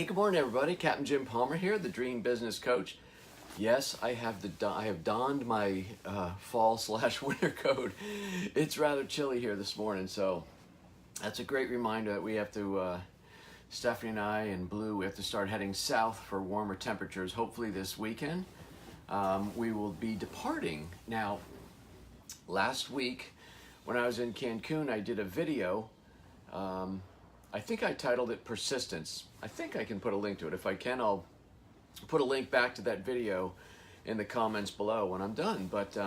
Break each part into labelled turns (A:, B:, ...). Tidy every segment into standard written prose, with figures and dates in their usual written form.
A: Hey, good morning, everybody. Captain Jim Palmer here, the Dream Business Coach. Yes, I have donned my fall/winter coat. It's rather chilly here this morning, so that's a great reminder that we have to, Stephanie and I and Blue, we have to start heading south for warmer temperatures. Hopefully this weekend, we will be departing. Now, last week when I was in Cancun, I did a video. I think I titled it Persistence. I think I can put a link to it. If I can, I'll put a link back to that video in the comments below when I'm done. But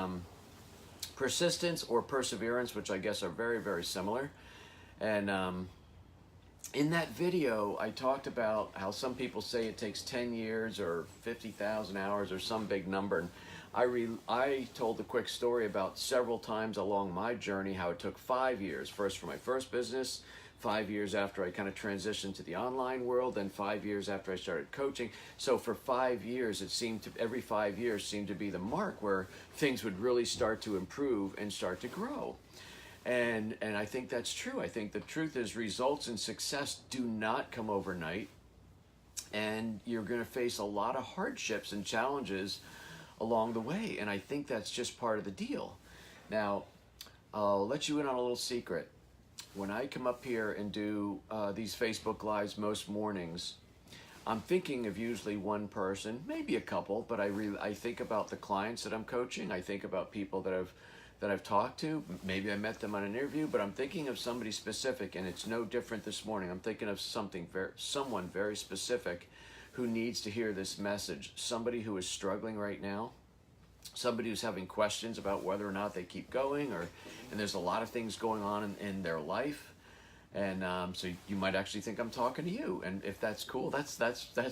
A: persistence or perseverance, which I guess are very, very similar. And in that video, I talked about how some people say it takes 10 years or 50,000 hours or some big number. And I told a quick story about several times along my journey how it took 5 years. First for my first business, 5 years after I kind of transitioned to the online world, then 5 years after I started coaching. So for 5 years, every 5 years seemed to be the mark where things would really start to improve and start to grow. And I think that's true. I think the truth is results and success do not come overnight. And you're going to face a lot of hardships and challenges along the way. And I think that's just part of the deal. Now, I'll let you in on a little secret. When I come up here and do these Facebook Lives most mornings, I'm thinking of usually one person, maybe a couple, but I think about the clients that I'm coaching. I think about people that I've talked to. Maybe I met them on an interview, but I'm thinking of somebody specific, and it's no different this morning. I'm thinking of someone very specific who needs to hear this message. Somebody who is struggling right now. Somebody who's having questions about whether or not they keep going, and there's a lot of things going on in their life, and so you might actually think I'm talking to you, and if that's cool, that's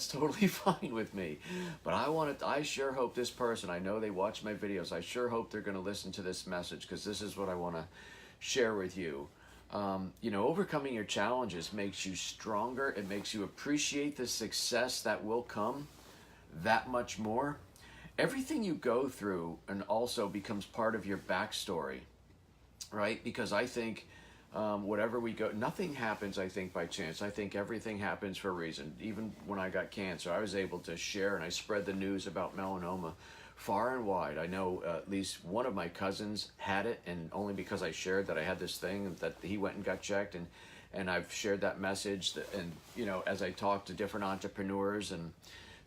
A: totally fine with me. But I sure hope this person, I know they watch my videos, I sure hope they're going to listen to this message, because this is what I want to share with you. Overcoming your challenges makes you stronger. It makes you appreciate the success that will come that much more. Everything you go through and also becomes part of your backstory, right? Because I think whatever we go, nothing happens, I think, by chance. I think everything happens for a reason. Even when I got cancer, I was able to share and I spread the news about melanoma far and wide. I know at least one of my cousins had it, and only because I shared that I had this thing, that he went and got checked, and I've shared that message. And as I talk to different entrepreneurs and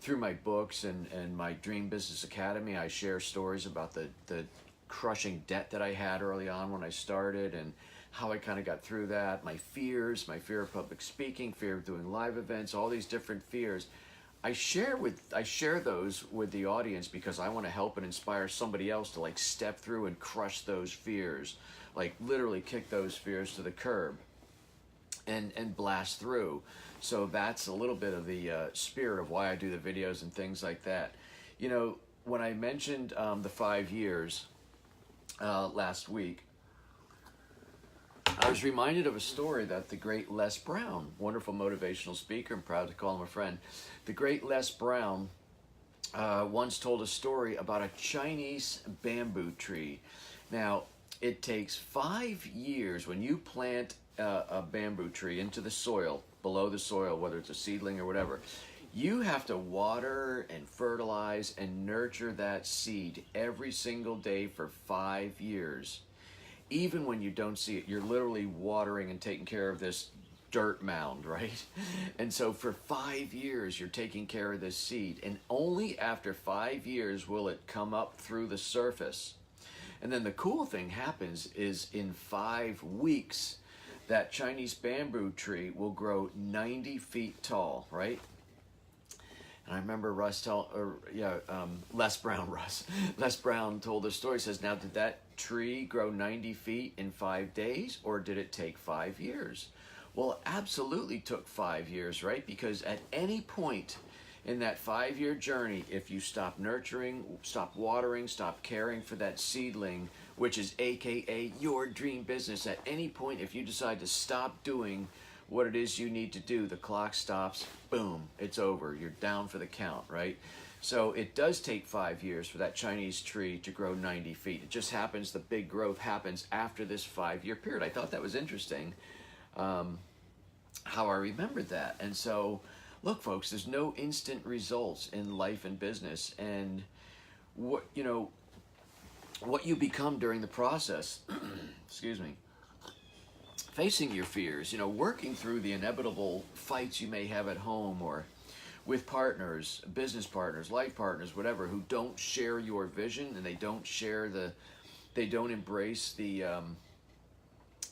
A: through my books and my Dream Business Academy, I share stories about the crushing debt that I had early on when I started, and how I kind of got through that, my fears, my fear of public speaking, fear of doing live events, all these different fears. I share those with the audience because I want to help and inspire somebody else to step through and crush those fears, literally kick those fears to the curb and blast through. So that's a little bit of the spirit of why I do the videos and things like that. When I mentioned the 5 years last week, I was reminded of a story that the great Les Brown, wonderful motivational speaker, I'm proud to call him a friend, the great Les Brown once told a story about a Chinese bamboo tree. Now, it takes 5 years when you plant a bamboo tree into the soil, below the soil, whether it's a seedling or whatever. You have to water and fertilize and nurture that seed every single day for 5 years. Even when you don't see it, you're literally watering and taking care of this dirt mound, right? And so for 5 years, you're taking care of this seed, and only after 5 years will it come up through the surface. And then the cool thing happens is in 5 weeks, that Chinese bamboo tree will grow 90 feet tall, right? And I remember Les Brown told the story. Says, now, did that tree grow 90 feet in 5 days, or did it take 5 years? Well, it absolutely took 5 years, right? Because at any point in that 5-year journey, if you stop nurturing, stop watering, stop caring for that seedling, which is AKA your dream business, at any point, if you decide to stop doing what it is you need to do, the clock stops, boom, it's over. You're down for the count, right? So it does take 5 years for that Chinese tree to grow 90 feet. It just happens, the big growth happens after this 5-year period. I thought that was interesting, how I remembered that. And so Look, folks, there's no instant results in life and business, and what what you become during the process. Excuse me. Facing your fears, working through the inevitable fights you may have at home or with partners, business partners, life partners, whatever, who don't share your vision, and they don't embrace the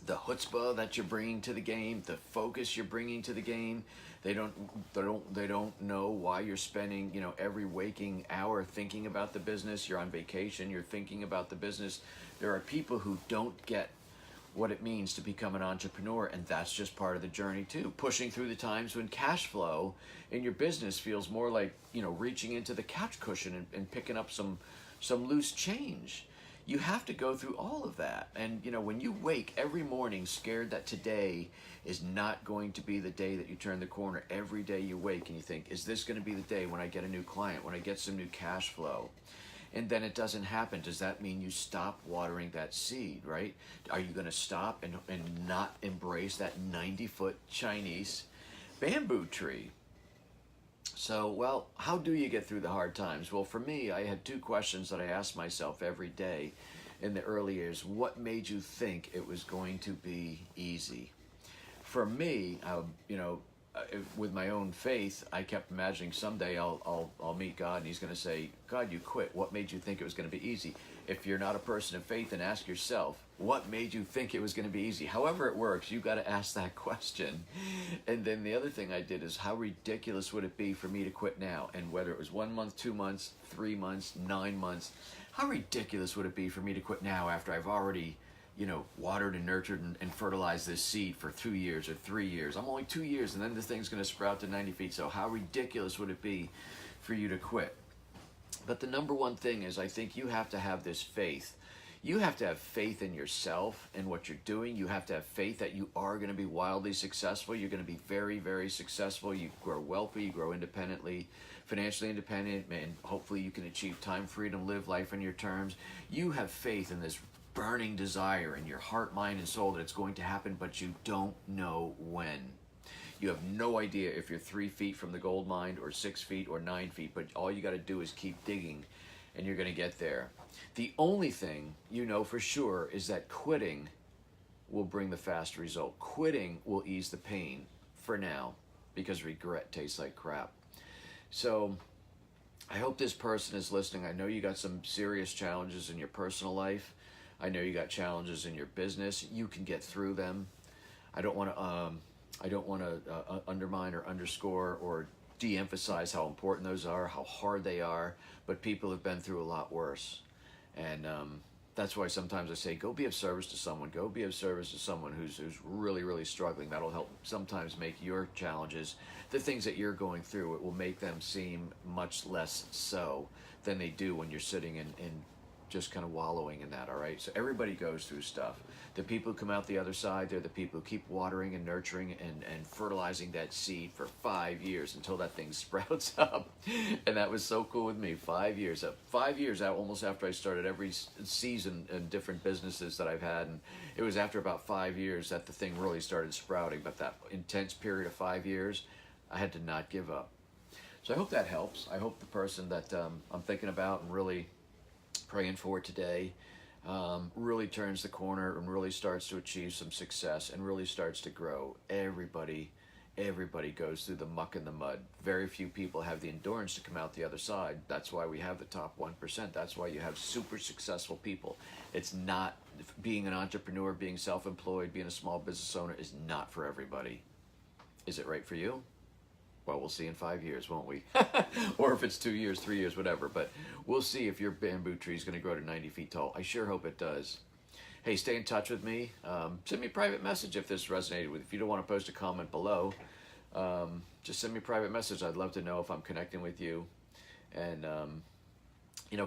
A: chutzpah that you're bringing to the game, the focus you're bringing to the game. They don't know why you're spending, every waking hour thinking about the business. You're on vacation, you're thinking about the business. There are people who don't get what it means to become an entrepreneur, and that's just part of the journey too. Pushing through the times when cash flow in your business feels more like, reaching into the couch cushion and picking up some loose change. You have to go through all of that. And when you wake every morning scared that today is not going to be the day that you turn the corner, every day you wake and you think, is this going to be the day when I get a new client, when I get some new cash flow? And then it doesn't happen. Does that mean you stop watering that seed, right? Are you going to stop and not embrace that 90-foot Chinese bamboo tree? So, well, how do you get through the hard times? Well, for me, I had two questions that I asked myself every day in the early years. What made you think it was going to be easy? For me, with my own faith, I kept imagining someday I'll meet God and he's going to say, God, you quit. What made you think it was going to be easy? If you're not a person of faith, then ask yourself, what made you think it was going to be easy? However it works, you got to ask that question. And then the other thing I did is, how ridiculous would it be for me to quit now? And whether it was 1 month, 2 months, 3 months, 9 months, how ridiculous would it be for me to quit now after I've already watered and nurtured and fertilized this seed for 2 years or 3 years. I'm only 2 years and then this thing's going to sprout to 90 feet. So how ridiculous would it be for you to quit? But the number one thing is, I think you have to have this faith. You have to have faith in yourself and what you're doing. You have to have faith that you are going to be wildly successful. You're going to be very, very successful. You grow wealthy, you grow independently, financially independent, and hopefully you can achieve time freedom, live life on your terms. You have faith in this burning desire in your heart, mind, and soul that it's going to happen, but you don't know when. You have no idea if you're 3 feet from the gold mine or 6 feet or 9 feet, but all you got to do is keep digging and you're going to get there. The only thing you know for sure is that quitting will bring the fast result. Quitting will ease the pain for now, because regret tastes like crap. So I hope this person is listening. I know you got some serious challenges in your personal life. I know you got challenges in your business. You can get through them. I don't want to undermine or underscore or de-emphasize how important those are, how hard they are, but people have been through a lot worse. And that's why sometimes I say, go be of service to someone. Go be of service to someone who's really, really struggling. That'll help sometimes make your challenges, the things that you're going through, it will make them seem much less so than they do when you're sitting in just kind of wallowing in that, all right? So everybody goes through stuff. The people who come out the other side, they're the people who keep watering and nurturing and fertilizing that seed for 5 years until that thing sprouts up. And that was so cool with me, 5 years. 5 years out, almost after I started every season in different businesses that I've had. And it was after about 5 years that the thing really started sprouting. But that intense period of 5 years, I had to not give up. So I hope that helps. I hope the person that I'm thinking about and really praying for today really turns the corner and really starts to achieve some success and really starts to grow. Everybody goes through the muck and the mud. Very few people have the endurance to come out the other side. That's why we have the top 1%. That's why you have super successful people. It's not, being an entrepreneur, being self-employed, being a small business owner is not for everybody. Is it right for you? Well, we'll see in 5 years, won't we? Or if it's 2 years, 3 years, whatever. But we'll see if your bamboo tree is going to grow to 90 feet tall. I sure hope it does. Hey, stay in touch with me. Send me a private message if this resonated with you. If you don't want to post a comment below, just send me a private message. I'd love to know if I'm connecting with you. And,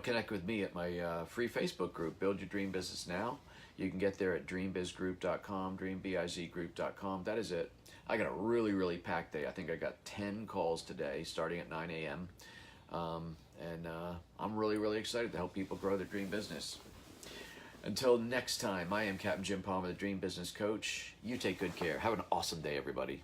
A: connect with me at my free Facebook group, Build Your Dream Business Now. You can get there at dreambizgroup.com, dreambizgroup.com. That is it. I got a really, really packed day. I think I got 10 calls today, starting at 9 a.m. I'm really, really excited to help people grow their dream business. Until next time, I am Captain Jim Palmer, the Dream Business Coach. You take good care. Have an awesome day, everybody.